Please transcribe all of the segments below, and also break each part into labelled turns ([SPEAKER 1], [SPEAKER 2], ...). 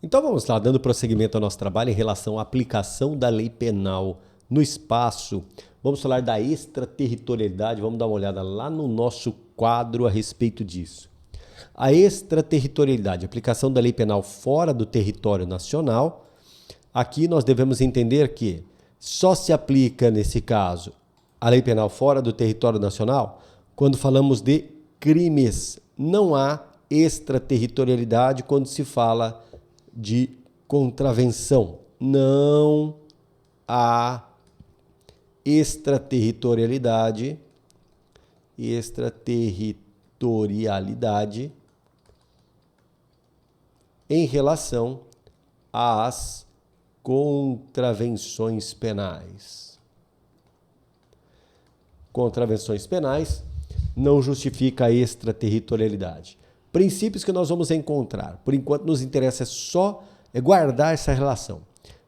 [SPEAKER 1] Então vamos lá, dando prosseguimento ao nosso trabalho em relação à aplicação da lei penal no espaço. Vamos falar da extraterritorialidade, vamos dar uma olhada lá no nosso quadro a respeito disso. A extraterritorialidade, aplicação da lei penal fora do território nacional. Aqui nós devemos entender que só se aplica, nesse caso, a lei penal fora do território nacional quando falamos de crimes. Não há extraterritorialidade quando se fala de contravenção. Não há extraterritorialidade em relação às contravenções penais. Contravenções penais não justifica a extraterritorialidade. Princípios que nós vamos encontrar. Por enquanto nos interessa só guardar essa relação.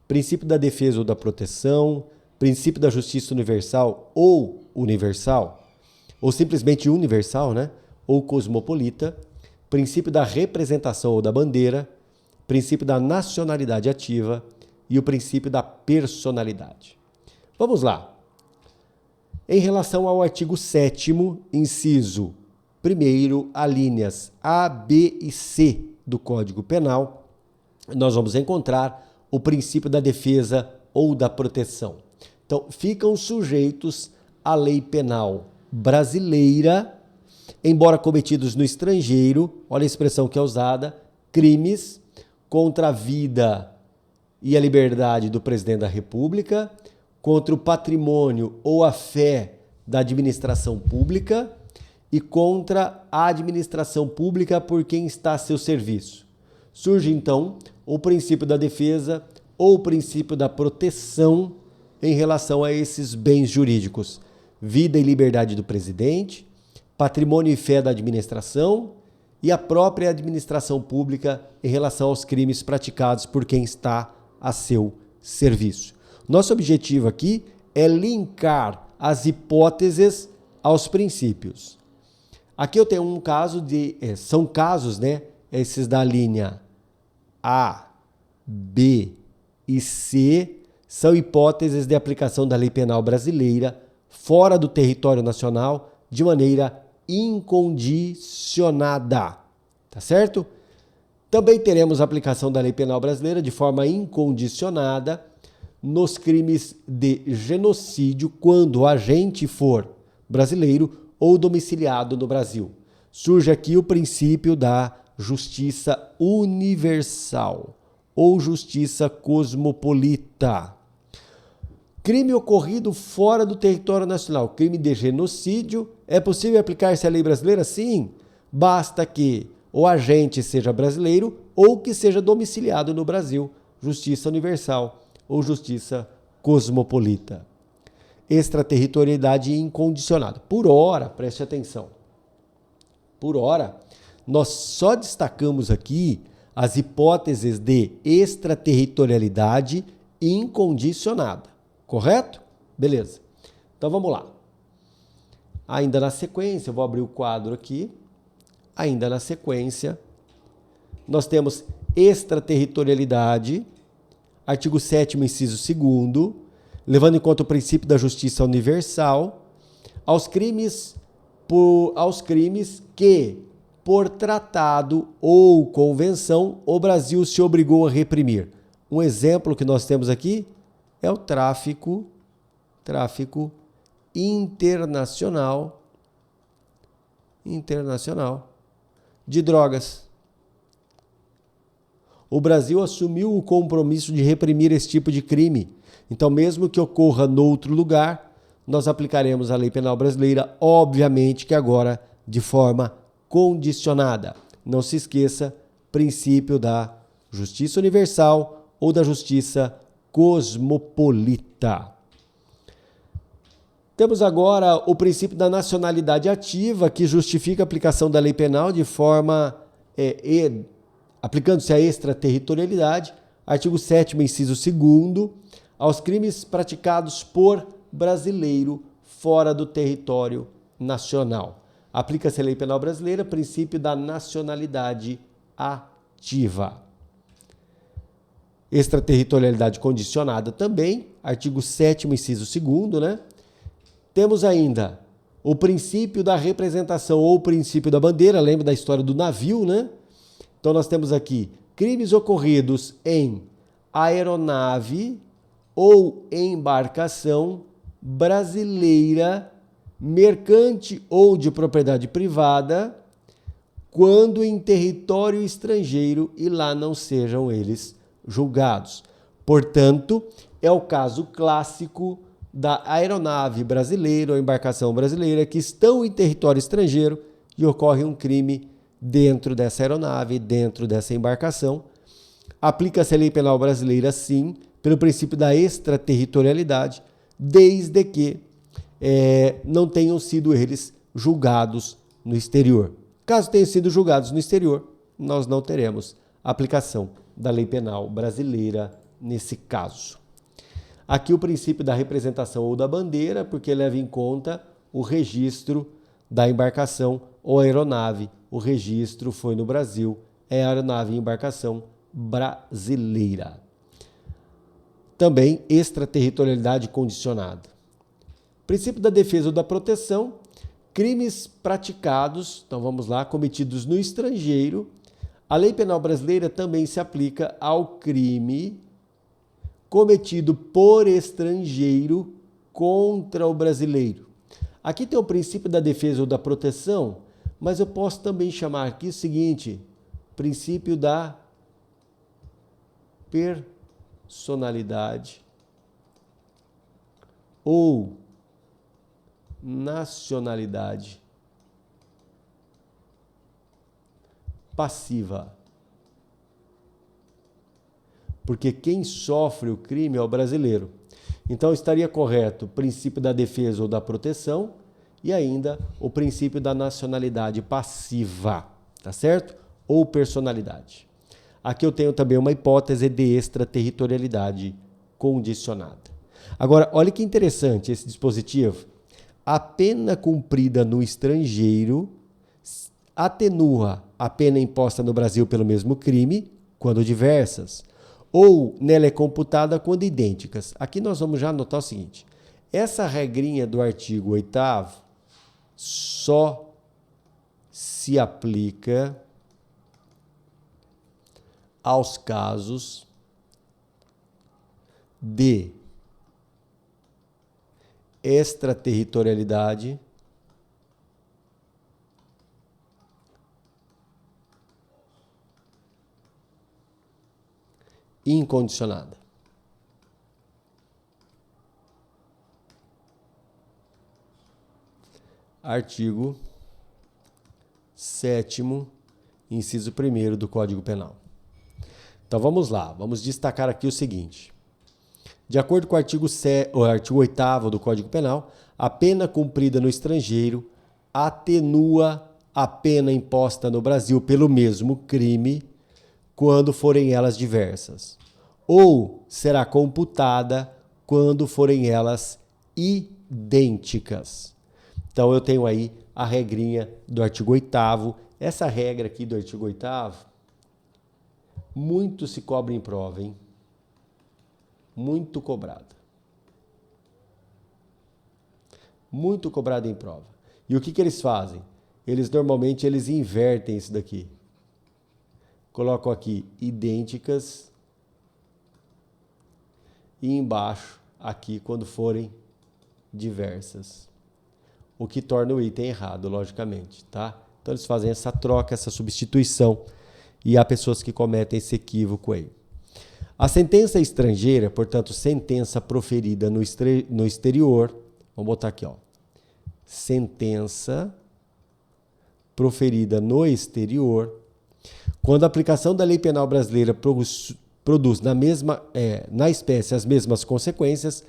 [SPEAKER 1] Princípio da defesa ou da proteção, princípio da justiça universal, ou simplesmente universal, né? Ou cosmopolita, princípio da representação ou da bandeira, princípio da nacionalidade ativa e o princípio da personalidade. Vamos lá. Em relação ao artigo 7º, inciso 1º, alíneas A, B e C do Código Penal, nós vamos encontrar o princípio da defesa ou da proteção. Então, ficam sujeitos à lei penal brasileira, embora cometidos no estrangeiro, olha a expressão que é usada, crimes contra a vida e a liberdade do presidente da República, contra o patrimônio ou a fé da administração pública e contra a administração pública por quem está a seu serviço. Surge, então, o princípio da defesa ou o princípio da proteção em relação a esses bens jurídicos. Vida e liberdade do presidente, patrimônio e fé da administração e a própria administração pública em relação aos crimes praticados por quem está a seu serviço. Nosso objetivo aqui é linkar as hipóteses aos princípios. Aqui eu tenho um caso são casos, né? Esses da linha A, B e C, são hipóteses de aplicação da lei penal brasileira fora do território nacional de maneira incondicionada, tá certo? Também teremos a aplicação da lei penal brasileira de forma incondicionada nos crimes de genocídio quando o agente for brasileiro ou domiciliado no Brasil. Surge aqui o princípio da justiça universal ou justiça cosmopolita. Crime ocorrido fora do território nacional, crime de genocídio, é possível aplicar-se à lei brasileira? Sim, basta que o agente seja brasileiro ou que seja domiciliado no Brasil, justiça universal ou justiça cosmopolita. Extraterritorialidade incondicionada. Por hora, preste atenção, por hora, nós só destacamos aqui as hipóteses de extraterritorialidade incondicionada, correto? Beleza. Então vamos lá. Ainda na sequência, eu vou abrir o quadro aqui. Ainda na sequência, nós temos extraterritorialidade, artigo 7º, inciso 2º, levando em conta o princípio da justiça universal, aos crimes que, por tratado ou convenção, o Brasil se obrigou a reprimir. Um exemplo que nós temos aqui é o tráfico internacional de drogas. O Brasil assumiu o compromisso de reprimir esse tipo de crime. Então, mesmo que ocorra noutro lugar, nós aplicaremos a lei penal brasileira, obviamente que agora de forma condicionada. Não se esqueça, princípio da justiça universal ou da justiça cosmopolita. Temos agora o princípio da nacionalidade ativa, que justifica a aplicação da lei penal de forma aplicando-se a extraterritorialidade, artigo 7º, inciso 2º, aos crimes praticados por brasileiro fora do território nacional. Aplica-se a lei penal brasileira, princípio da nacionalidade ativa. extraterritorialidade condicionada também, artigo 7º, inciso 2º, né? Temos ainda o princípio da representação ou o princípio da bandeira, lembra da história do navio, né? Então nós temos aqui crimes ocorridos em aeronave ou embarcação brasileira, mercante ou de propriedade privada, quando em território estrangeiro e lá não sejam eles julgados. Portanto, é o caso clássico da aeronave brasileira ou embarcação brasileira que estão em território estrangeiro e ocorre um crime dentro dessa aeronave, dentro dessa embarcação. Aplica-se a lei penal brasileira, sim, pelo princípio da extraterritorialidade, desde que não tenham sido eles julgados no exterior. Caso tenham sido julgados no exterior, nós não teremos aplicação da lei penal brasileira nesse caso. Aqui o princípio da representação ou da bandeira, porque leva em conta o registro da embarcação ou aeronave. O registro foi no Brasil, é aeronave e embarcação brasileira. Também extraterritorialidade condicionada. Princípio da defesa ou da proteção, crimes praticados, então vamos lá, cometidos no estrangeiro. A lei penal brasileira também se aplica ao crime cometido por estrangeiro contra o brasileiro. Aqui tem o princípio da defesa ou da proteção, mas eu posso também chamar aqui o seguinte, princípio da personalidade ou nacionalidade passiva. Porque quem sofre o crime é o brasileiro. Então estaria correto o princípio da defesa ou da proteção e ainda o princípio da nacionalidade passiva, tá certo? Ou personalidade. Aqui eu tenho também uma hipótese de extraterritorialidade condicionada. Agora, olha que interessante esse dispositivo. A pena cumprida no estrangeiro atenua a pena imposta no Brasil pelo mesmo crime, quando diversas, ou nela é computada quando idênticas. Aqui nós vamos já anotar o seguinte, essa regrinha do artigo 8º só se aplica aos casos de extraterritorialidade incondicionada. Artigo 7º, inciso 1º do Código Penal. Então vamos lá, vamos destacar aqui o seguinte. De acordo com o artigo 8º do Código Penal, a pena cumprida no estrangeiro atenua a pena imposta no Brasil pelo mesmo crime quando forem elas diversas, ou será computada quando forem elas idênticas. Então eu tenho aí a regrinha do artigo 8º. Essa regra aqui do artigo 8º, muito se cobra em prova, hein? Muito cobrada. Muito cobrada em prova. E o que eles fazem? Normalmente eles invertem isso daqui. Colocam aqui idênticas e embaixo aqui quando forem diversas. O que torna o item errado, logicamente, tá? Então eles fazem essa troca, essa substituição e há pessoas que cometem esse equívoco aí. A sentença estrangeira, portanto, sentença proferida no exterior, vamos botar aqui, ó. Sentença proferida no exterior, quando a aplicação da lei penal brasileira produz na espécie as mesmas consequências,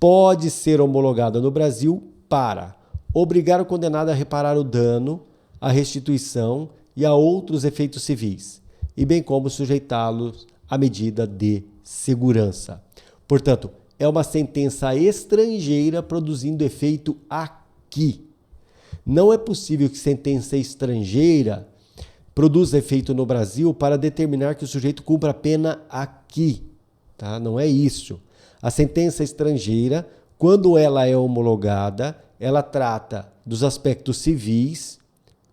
[SPEAKER 1] pode ser homologada no Brasil para obrigar o condenado a reparar o dano, a restituição e a outros efeitos civis, e bem como sujeitá-los à medida de segurança. Portanto, é uma sentença estrangeira produzindo efeito aqui. Não é possível que sentença estrangeira produz efeito no Brasil para determinar que o sujeito cumpra a pena aqui. Tá? Não é isso. A sentença estrangeira, quando ela é homologada, ela trata dos aspectos civis,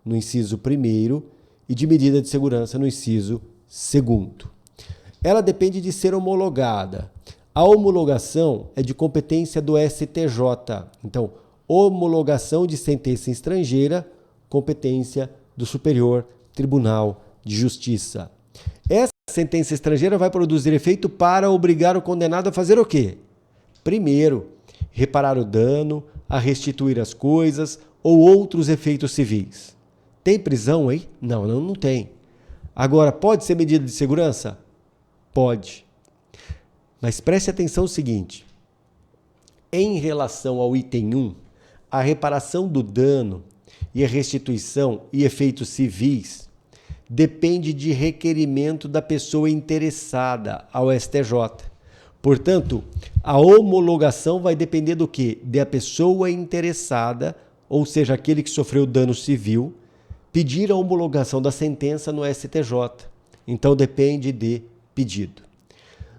[SPEAKER 1] no inciso 1º, e de medida de segurança, no inciso 2º. Ela depende de ser homologada. A homologação é de competência do STJ. Então, homologação de sentença estrangeira, competência do Superior Tribunal de Justiça. Essa sentença estrangeira vai produzir efeito para obrigar o condenado a fazer o quê? Primeiro, reparar o dano, a restituir as coisas ou outros efeitos civis. Tem prisão aí? Não tem. Agora, pode ser medida de segurança? Pode. Mas preste atenção no seguinte. Em relação ao item 1, a reparação do dano e a restituição e efeitos civis depende de requerimento da pessoa interessada ao STJ. Portanto, a homologação vai depender do quê? Da pessoa interessada, ou seja, aquele que sofreu dano civil, pedir a homologação da sentença no STJ. Então, depende de pedido.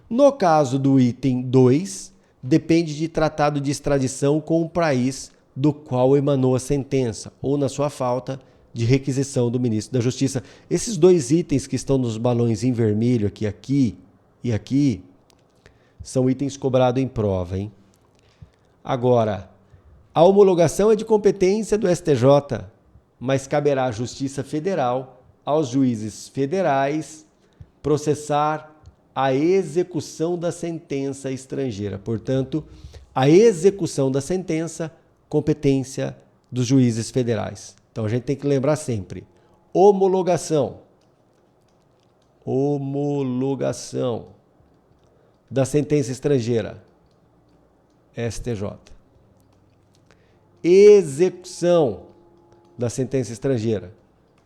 [SPEAKER 1] No caso do item 2, depende de tratado de extradição com o país do qual emanou a sentença, ou, na sua falta, de requisição do ministro da Justiça. Esses dois itens que estão nos balões em vermelho, aqui e aqui, são itens cobrados em prova, hein? Agora, a homologação é de competência do STJ, mas caberá à Justiça Federal, aos juízes federais, processar a execução da sentença estrangeira. Portanto, a execução da sentença, competência dos juízes federais. Então, a gente tem que lembrar sempre. Homologação da sentença estrangeira, STJ. Execução da sentença estrangeira,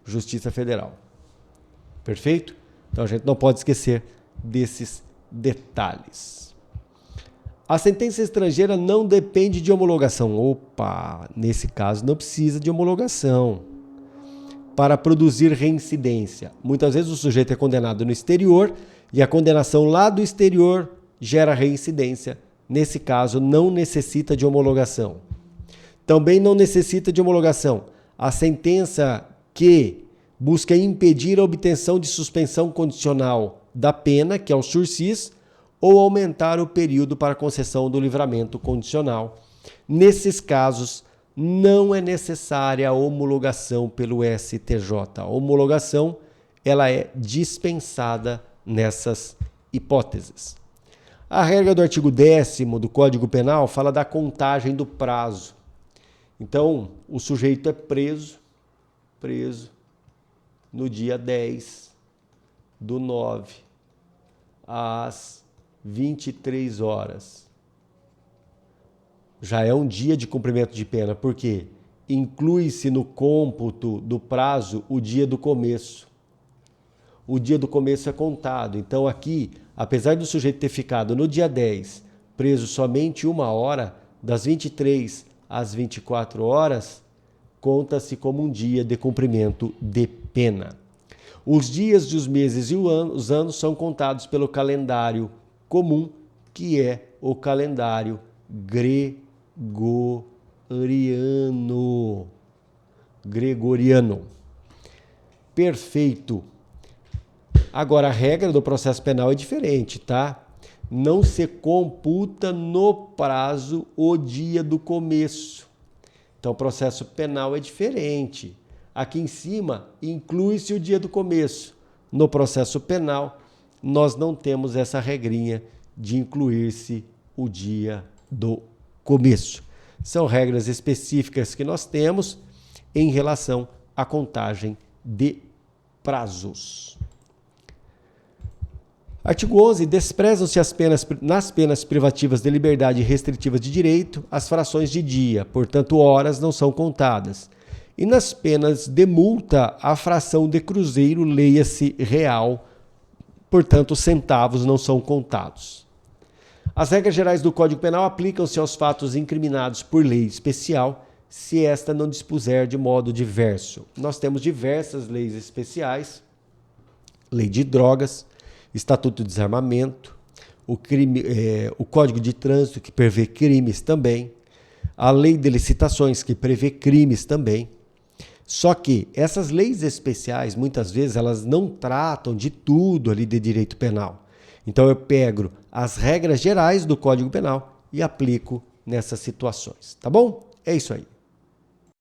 [SPEAKER 1] Justiça Federal. Perfeito? Então, a gente não pode esquecer desses detalhes. A sentença estrangeira não depende de homologação. Opa, nesse caso não precisa de homologação para produzir reincidência. Muitas vezes o sujeito é condenado no exterior e a condenação lá do exterior gera reincidência. Nesse caso, não necessita de homologação. Também não necessita de homologação a sentença que busca impedir a obtenção de suspensão condicional da pena, que é o sursis, ou aumentar o período para concessão do livramento condicional. Nesses casos, não é necessária a homologação pelo STJ. A homologação ela é dispensada nessas hipóteses. A regra do artigo 10º do Código Penal fala da contagem do prazo. Então, o sujeito é preso no dia 10/9, às 23 horas. Já é um dia de cumprimento de pena, porque inclui-se no cômputo do prazo o dia do começo. O dia do começo é contado. Então aqui, apesar do sujeito ter ficado no dia 10 preso somente 1 hora, das 23 às 24 horas, conta-se como um dia de cumprimento de pena. Os dias, os meses e os anos são contados pelo calendário comum, que é o calendário gregoriano. Perfeito. Agora, a regra do processo penal é diferente, tá? Não se computa no prazo o dia do começo. Então, o processo penal é diferente. Aqui em cima, inclui-se o dia do começo. No processo penal, nós não temos essa regrinha de incluir-se o dia do começo. São regras específicas que nós temos em relação à contagem de prazos. Artigo 11. Desprezam-se nas penas privativas de liberdade e restritivas de direito as frações de dia, portanto, horas não são contadas. E nas penas de multa, a fração de cruzeiro, leia-se real, portanto, centavos não são contados. As regras gerais do Código Penal aplicam-se aos fatos incriminados por lei especial, se esta não dispuser de modo diverso. Nós temos diversas leis especiais, lei de drogas, Estatuto de Desarmamento, o Código de Trânsito, que prevê crimes também, a lei de licitações, que prevê crimes também. Só que essas leis especiais, muitas vezes, elas não tratam de tudo ali de direito penal. Então eu pego as regras gerais do Código Penal e aplico nessas situações, tá bom? É isso aí.